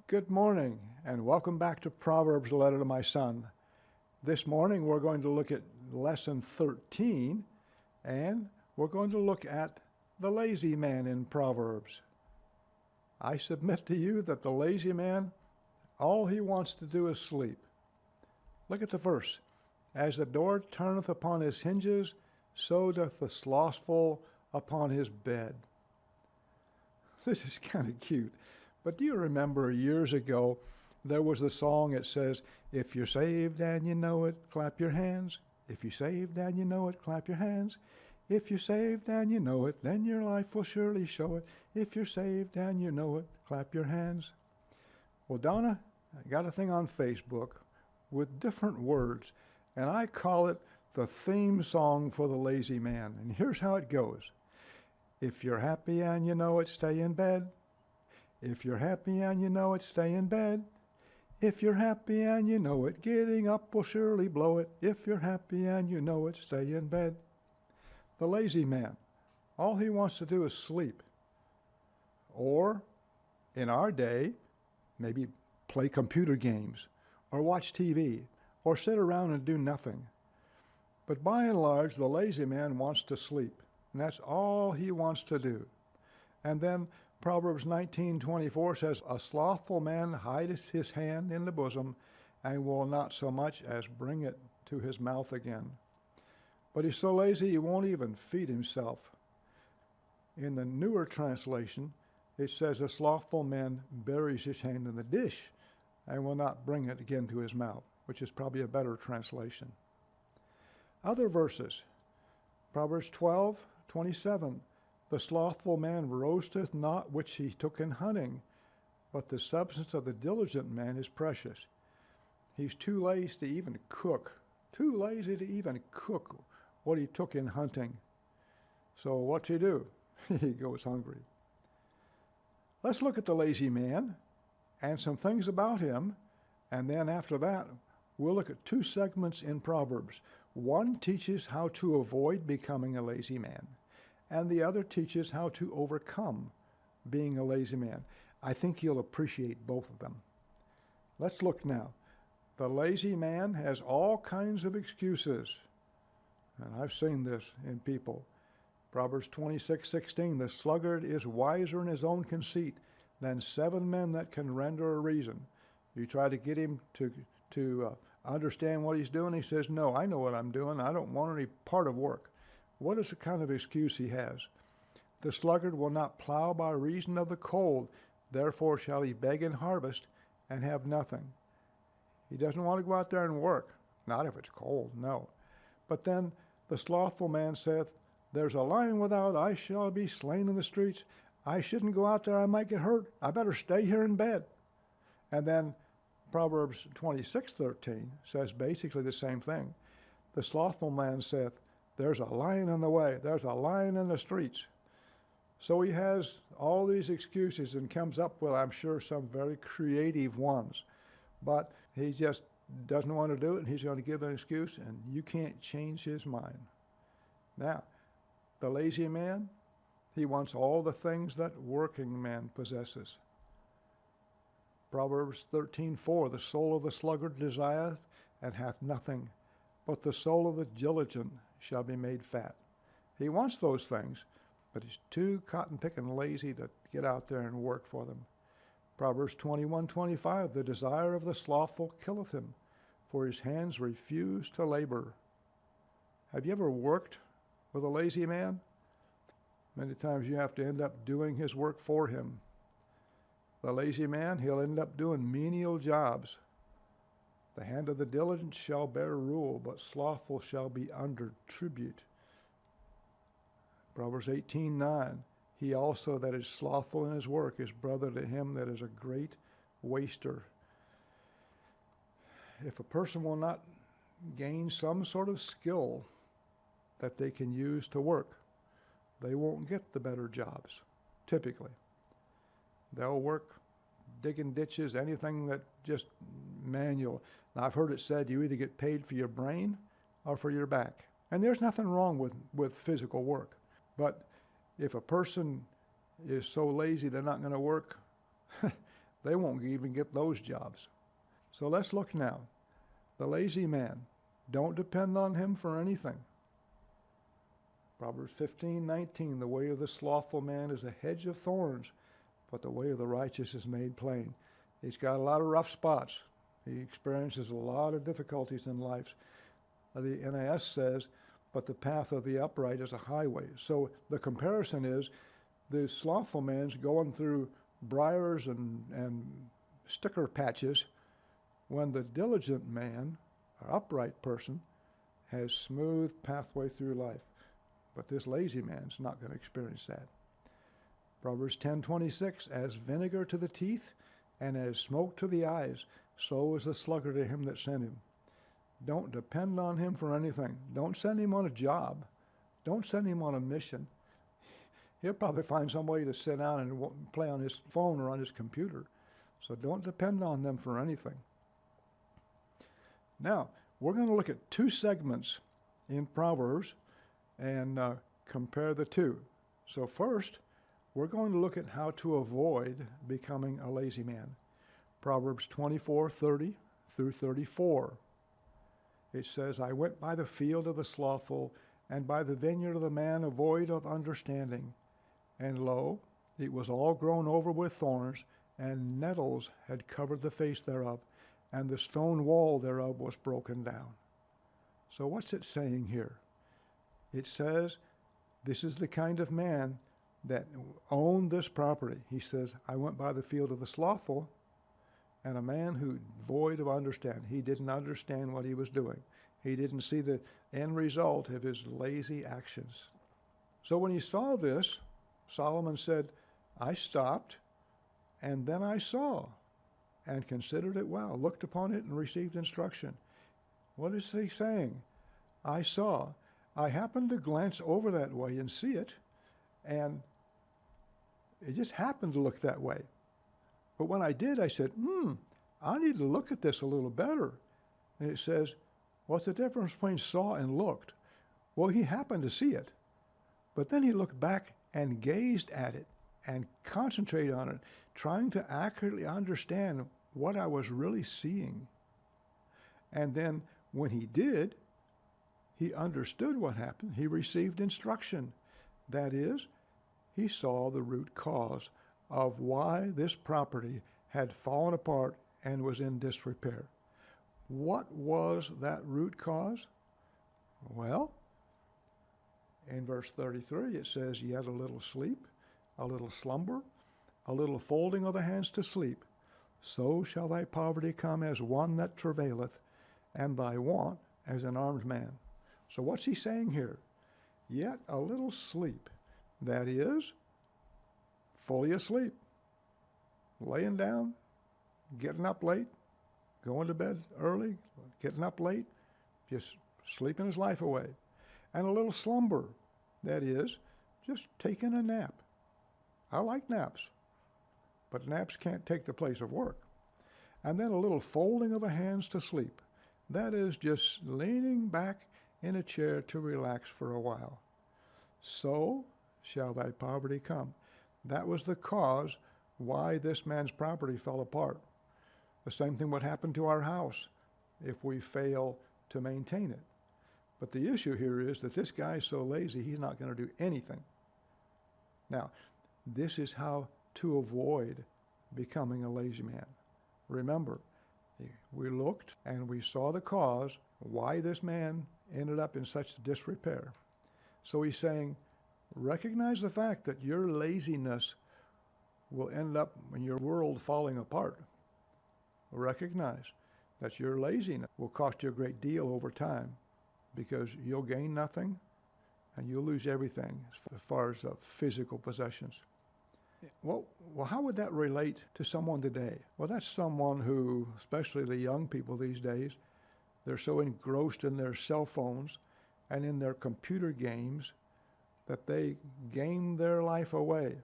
Good morning, and welcome back to Proverbs, a letter to my son. This morning we're going to look at lesson 13, and we're going to look at the lazy man in Proverbs. I submit to you that the lazy man, all he wants to do is sleep. Look at the verse. As the door turneth upon his hinges, so doth the slothful upon his bed. This is kind of cute. But do you remember years ago, there was a song that says, if you're saved and you know it, clap your hands. If you're saved and you know it, clap your hands. If you're saved and you know it, then your life will surely show it. If you're saved and you know it, clap your hands. Well, Donna, I got a thing on Facebook with different words, and I call it the theme song for the lazy man. And here's how it goes. If you're happy and you know it, stay in bed. If you're happy and you know it, stay in bed. If you're happy and you know it, getting up will surely blow it. If you're happy and you know it, stay in bed. The lazy man, all he wants to do is sleep. Or, in our day, maybe play computer games, or watch TV, or sit around and do nothing. But by and large, the lazy man wants to sleep, and that's all he wants to do. And then Proverbs 19:24 says, a slothful man hideth his hand in the bosom, and will not so much as bring it to his mouth again. But he's so lazy he won't even feed himself. In the newer translation, it says, a slothful man buries his hand in the dish, and will not bring it again to his mouth, which is probably a better translation. Other verses, Proverbs 12:27, the slothful man roasteth not which he took in hunting, but the substance of the diligent man is precious. He's too lazy to even cook, what he took in hunting. So what's he do? He goes hungry. Let's look at the lazy man and some things about him, and then after that, we'll look at two segments in Proverbs. One teaches how to avoid becoming a lazy man, and the other teaches how to overcome being a lazy man. I think you'll appreciate both of them. Let's look now. The lazy man has all kinds of excuses, and I've seen this in people. Proverbs 26:16, the sluggard is wiser in his own conceit than 7 men that can render a reason. You try to get him to understand what he's doing, he says, no, I know what I'm doing. I don't want any part of work. What is the kind of excuse he has? The sluggard will not plow by reason of the cold, therefore shall he beg in harvest and have nothing. He doesn't want to go out there and work, not if it's cold, no. But then the slothful man saith, there's a lion without, I shall be slain in the streets. I shouldn't go out there, I might get hurt. I better stay here in bed. And then Proverbs 26:13 says basically the same thing. The slothful man saith, there's a lion in the way. There's a lion in the streets. So he has all these excuses and comes up with, I'm sure, some very creative ones. But he just doesn't want to do it, and he's going to give an excuse, and you can't change his mind. Now, the lazy man, he wants all the things that working man possesses. Proverbs 13:4, the soul of the sluggard desireth and hath nothing, but the soul of the diligent shall be made fat. He wants those things, but he's too cotton-picking lazy to get out there and work for them. Proverbs 21:25, the desire of the slothful killeth him, for his hands refuse to labor. Have you ever worked with a lazy man? Many times you have to end up doing his work for him. The lazy man, he'll end up doing menial jobs. The hand of the diligent shall bear rule, but slothful shall be under tribute. Proverbs 18:9, he also that is slothful in his work is brother to him that is a great waster. If a person will not gain some sort of skill that they can use to work, they won't get the better jobs, typically. They'll work digging ditches, anything that just manual. Now, I've heard it said you either get paid for your brain or for your back. And there's nothing wrong with physical work. But if a person is so lazy they're not going to work, They won't even get those jobs. So let's look now. The lazy man. Don't depend on him for anything. Proverbs 15:19, the way of the slothful man is a hedge of thorns, but the way of the righteous is made plain. He's got a lot of rough spots. He experiences a lot of difficulties in life. The NAS says, but the path of the upright is a highway. So the comparison is the slothful man's going through briars and sticker patches, when the diligent man, or upright person, has smooth pathway through life. But this lazy man's not going to experience that. Proverbs 10:26, as vinegar to the teeth and as smoke to the eyes, so is the sluggard to him that sent him. Don't depend on him for anything. Don't send him on a job. Don't send him on a mission. He'll probably find some way to sit down and play on his phone or on his computer. So don't depend on them for anything. Now, we're going to look at two segments in Proverbs and compare the two. So first, we're going to look at how to avoid becoming a lazy man. Proverbs 24:30 through 34. It says, I went by the field of the slothful, and by the vineyard of the man void of understanding. And lo, it was all grown over with thorns, and nettles had covered the face thereof, and the stone wall thereof was broken down. So what's it saying here? It says, this is the kind of man that owned this property. He says, I went by the field of the slothful, and a man who void of understanding. He didn't understand what he was doing. He didn't see the end result of his lazy actions. So when he saw this, Solomon said, I stopped, and then I saw, and considered it well, looked upon it and received instruction. What is he saying? I saw. I happened to glance over that way and see it, and it just happened to look that way. But when I did, I said, I need to look at this a little better. And it says, what's the difference between saw and looked? Well, he happened to see it, but then he looked back and gazed at it and concentrated on it, trying to accurately understand what I was really seeing. And then when he did, he understood what happened. He received instruction. That is, he saw the root cause of why this property had fallen apart and was in disrepair. What was that root cause? Well, in verse 33 it says, yet a little sleep, a little slumber, a little folding of the hands to sleep, so shall thy poverty come as one that travaileth, and thy want as an armed man. So what's he saying here? Yet a little sleep, that is, fully asleep, laying down, getting up late, going to bed early, getting up late, just sleeping his life away. And a little slumber, that is, just taking a nap. I like naps, but naps can't take the place of work. And then a little folding of the hands to sleep. That is just leaning back in a chair to relax for a while. So shall thy poverty come. That was the cause why this man's property fell apart. The same thing would happen to our house if we fail to maintain it. But the issue here is that this guy's so lazy, he's not going to do anything. Now, this is how to avoid becoming a lazy man. Remember, we looked and we saw the cause why this man ended up in such disrepair. So he's saying, recognize the fact that your laziness will end up in your world falling apart. Recognize that your laziness will cost you a great deal over time, because you'll gain nothing and you'll lose everything as far as physical possessions. Well, how would that relate to someone today? Well, that's someone who, especially the young people these days, they're so engrossed in their cell phones and in their computer games that they game their life away.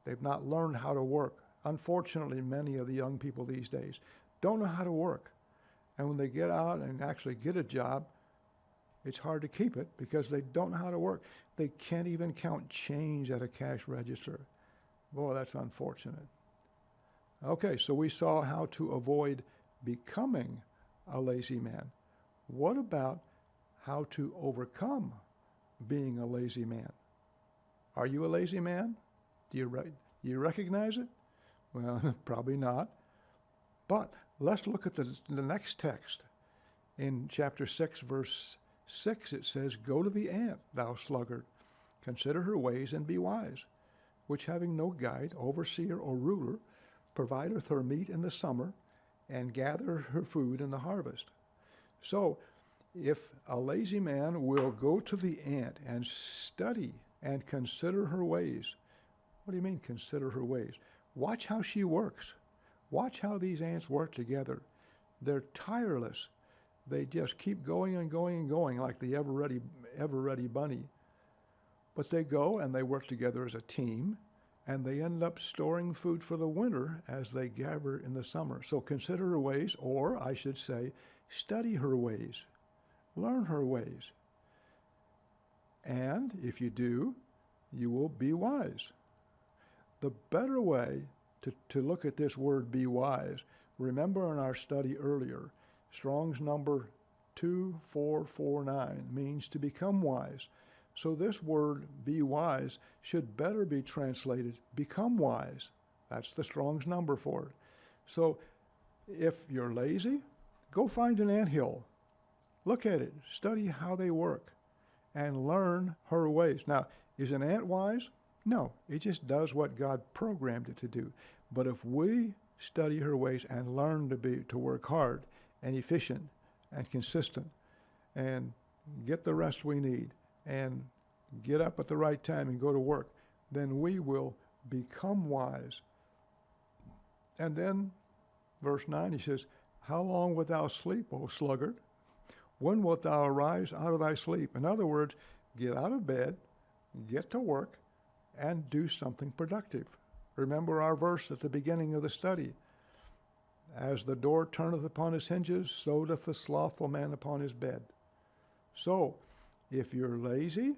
They've not learned how to work. Unfortunately, many of the young people these days don't know how to work. And when they get out and actually get a job, it's hard to keep it because they don't know how to work. They can't even count change at a cash register. Boy, that's unfortunate. Okay, so we saw how to avoid becoming a lazy man. What about how to overcome being a lazy man? Are you a lazy man? Do you recognize it? Well, probably not. But let's look at the next text. In chapter 6, verse 6, it says, "Go to the ant, thou sluggard, consider her ways and be wise, which having no guide, overseer, or ruler, provideth her meat in the summer, and gathereth her food in the harvest." So, if a lazy man will go to the ant and study and consider her ways, what do you mean, consider her ways? Watch how she works. Watch how these ants work together. They're tireless. They just keep going and going and going like the ever-ready bunny. But they go and they work together as a team, and they end up storing food for the winter as they gather in the summer. So consider her ways, or I should say, study her ways. Learn her ways. And if you do, you will be wise. The better way to look at this word, be wise, remember in our study earlier, Strong's number 2449 means to become wise. So this word, be wise, should better be translated, become wise. That's the Strong's number for it. So if you're lazy, go find an anthill. Look at it, study how they work, and learn her ways. Now, is an ant wise? No, it just does what God programmed it to do. But if we study her ways and learn to work hard and efficient and consistent and get the rest we need and get up at the right time and go to work, then we will become wise. And then, verse 9, he says, "How long wilt thou sleep, O sluggard? When wilt thou arise out of thy sleep?" In other words, get out of bed, get to work, and do something productive. Remember our verse at the beginning of the study. As the door turneth upon his hinges, so doth the slothful man upon his bed. So, if you're lazy,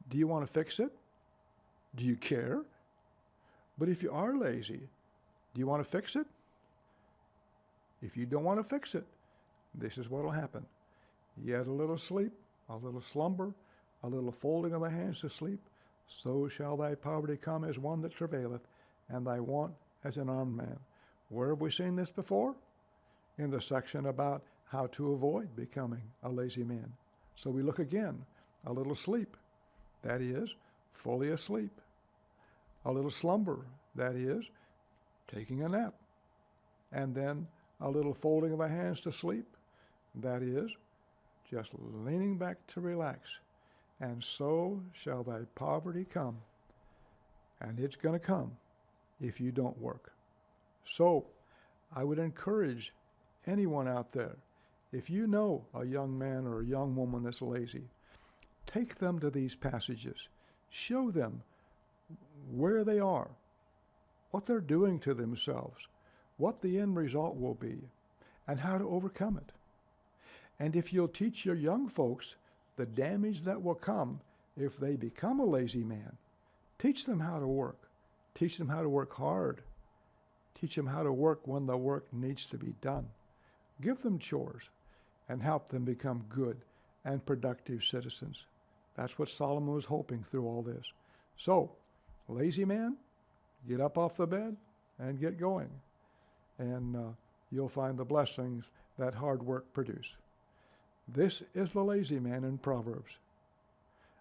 do you want to fix it? Do you care? But if you are lazy, do you want to fix it? If you don't want to fix it, this is what will happen. Yet a little sleep, a little slumber, a little folding of the hands to sleep, so shall thy poverty come as one that travaileth, and thy want as an armed man. Where have we seen this before? In the section about how to avoid becoming a lazy man. So we look again. A little sleep, that is, fully asleep. A little slumber, that is, taking a nap. And then a little folding of the hands to sleep, that is, just leaning back to relax. And so shall thy poverty come. And it's going to come if you don't work. So I would encourage anyone out there, if you know a young man or a young woman that's lazy, take them to these passages. Show them where they are, what they're doing to themselves, what the end result will be, and how to overcome it. And if you'll teach your young folks the damage that will come if they become a lazy man, teach them how to work. Teach them how to work hard. Teach them how to work when the work needs to be done. Give them chores and help them become good and productive citizens. That's what Solomon was hoping through all this. So, lazy man, get up off the bed and get going. And you'll find the blessings that hard work produce. This is the lazy man in Proverbs.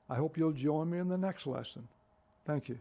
I hope you'll join me in the next lesson. Thank you.